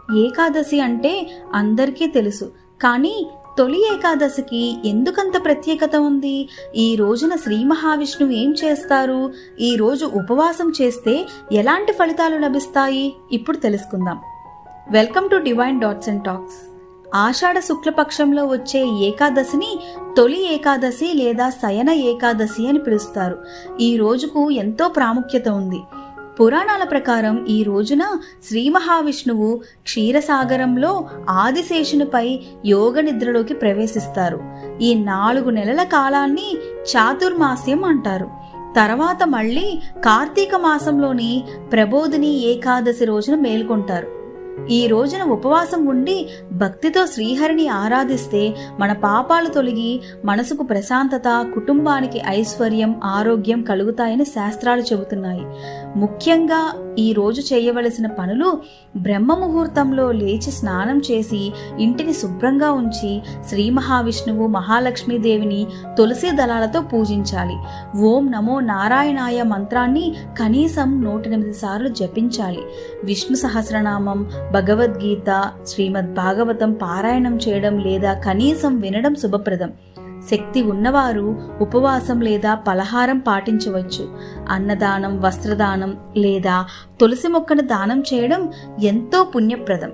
ఏకాదశి అంటే అందరికీ తెలుసు, కానీ తొలి ఏకాదశికి ఎందుకంత ప్రత్యేకత ఉంది? ఈ రోజున శ్రీ మహావిష్ణువు ఏం చేస్తారు? ఈ రోజు ఉపవాసం చేస్తే ఎలాంటి ఫలితాలు లభిస్తాయి? ఇప్పుడు తెలుసుకుందాం. Welcome to divine dots and talks. ఆషాఢ శుక్లపక్షంలో వచ్చే ఏకాదశిని తొలి ఏకాదశి లేదా శయన ఏకాదశి అని పిలుస్తారు. ఈ రోజుకు ఎంతో ప్రాముఖ్యత ఉంది. పురాణాల ప్రకారం ఈ రోజున శ్రీ మహావిష్ణువు క్షీరసాగరంలో ఆదిశేషునిపై యోగ నిద్రలోకి ప్రవేశిస్తారు. ఈ 4 నెలల కాలాన్ని చాతుర్మాస్యం అంటారు. తర్వాత మళ్ళీ కార్తీక మాసంలోని ప్రబోధిని ఏకాదశి రోజున మేల్కొంటారు. ఈ రోజున ఉపవాసం ఉండి భక్తితో శ్రీహరిని ఆరాధిస్తే మన పాపాలు తొలగి మనసుకు ప్రశాంతత, కుటుంబానికి ఐశ్వర్యం, ఆరోగ్యం కలుగుతాయని శాస్త్రాలు చెబుతున్నాయి. ముఖ్యంగా ఈ రోజు చేయవలసిన పనులు: బ్రహ్మ ముహూర్తంలో లేచి స్నానం చేసి ఇంటిని శుభ్రంగా ఉంచి శ్రీ మహావిష్ణువు, మహాలక్ష్మీదేవిని తులసి దళాలతో పూజించాలి. ఓం నమో నారాయణాయ మంత్రాన్ని కనీసం 108 సార్లు జపించాలి. విష్ణు సహస్రనామం, భగవద్గీత, శ్రీమద్ భాగవతం పారాయణం చేయడం లేదా కనీసం వినడం శుభప్రదం. శక్తి ఉన్నవారు ఉపవాసం లేదా పలహారం పాటించవచ్చు. అన్నదానం, వస్త్రదానం లేదా తులసి మొక్కను దానం చేయడం ఎంతో పుణ్యప్రదం.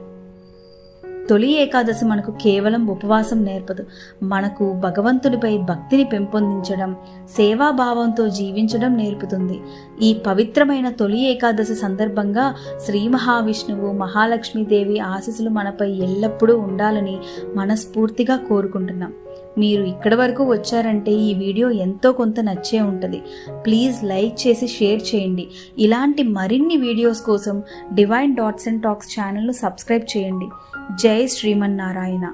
తొలి ఏకాదశి మనకు కేవలం ఉపవాసం నేర్పదు, మనకు భగవంతుడిపై భక్తిని పెంపొందించడం, సేవాభావంతో జీవించడం నేర్పుతుంది. ఈ పవిత్రమైన తొలి ఏకాదశి సందర్భంగా శ్రీ మహావిష్ణువు, మహాలక్ష్మీదేవి ఆశీస్సులు మనపై ఎల్లప్పుడూ ఉండాలని మనస్ఫూర్తిగా కోరుకుంటున్నాం. మీరు ఇక్కడి వరకు వచ్చారంటే ఈ వీడియో ఎంతో కొంత నచ్చే ఉంటుంది. ప్లీజ్ లైక్ చేసి షేర్ చేయండి. ఇలాంటి మరిన్ని వీడియోస్ కోసం డివైన్ డాట్స్ అండ్ టాక్స్ ఛానల్ను సబ్స్క్రైబ్ చేయండి. జై శ్రీమన్నారాయణ.